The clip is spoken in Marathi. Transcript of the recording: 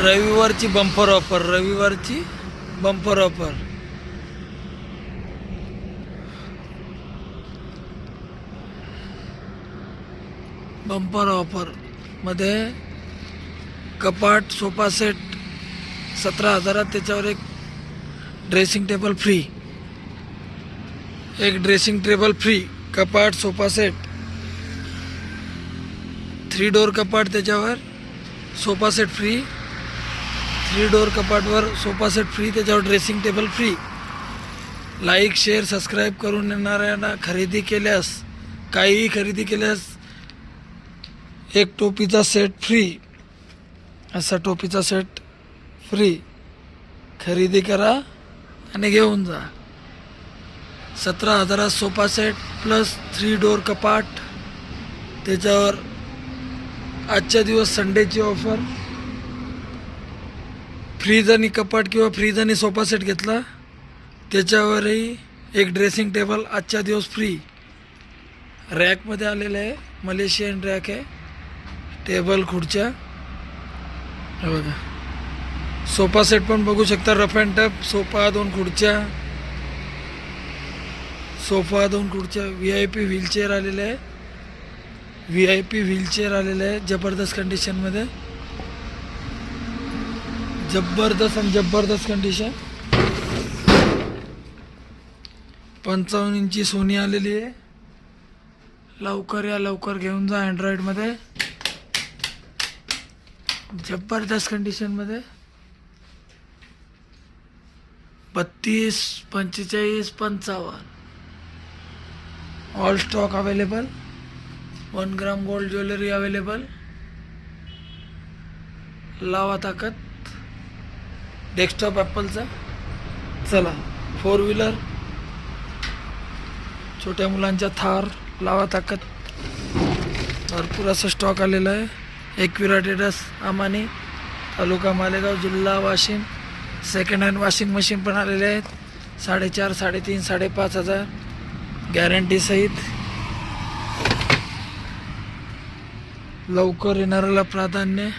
रविवारची बंपर ऑफर, रविवारची बंपर ऑफर. बंपर ऑफर मध्ये कपाट सोफा सेट 17,000, त्याच्यावर एक ड्रेसिंग टेबल फ्री. एक ड्रेसिंग टेबल फ्री. कपाट सोफा सेट 3 डोअर कपाट, त्याच्यावर सोफा सेट फ्री. 3 डोअर कपाटवर सोफा सेट फ्री, त्याच्यावर dressing table free. Like share subscribe करून येणाऱ्यांना खरेदी केल्यास, काहीही खरेदी केल्यास एक टोपीचा सेट फ्री. असा टोपीचा सेट फ्री. खरेदी करा आणि घेऊन जा. 17,000 सोफा सेट प्लस 3 डोअर कपाट, त्याच्यावर आजच्या दिवस संडेची ऑफर. फ्रीज आणि कपाट किंवा फ्रीज आणि सोफा सेट घेतला त्याच्यावरही एक ड्रेसिंग टेबल आजच्या दिवस फ्री. रॅकमध्ये आलेलं आहे, मलेशियन रॅक आहे. टेबल खुर्च्या हे बघा. सोफा सेट पण बघू शकता, रफ अँड टफ सोफा, 2 खुर्च्या, सोफा 2 खुर्च्या. VIP व्हीलचेअर आलेले आहे. VIP व्हीलचेअर आलेले आहे जबरदस्त कंडिशनमध्ये. जबरदस्त कंडिशन. 55 इंची सोनी आलेली आहे. लवकर या, लवकर घेऊन जा. अँड्रॉइडमध्ये जबरदस्त कंडिशनमध्ये. 32, 45, 55 all stock available. 1 gram gold jewellery available. लावा ताकद. डेस्कटॉप ॲपलचा. चला, 4 व्हीलर, छोट्या मुलांच्या थार, लावा ताकद. भरपूर असं स्टॉक आलेला आहे. एकविरा टेडस, अमानी, तालुका मालेगाव, जिल्हा Washim. Second hand washing machine पण आलेले आहेत. 4,500, 3,500, 5,500 गॅरंटी सहित. लवकर येणाऱ्याला प्राधान्य.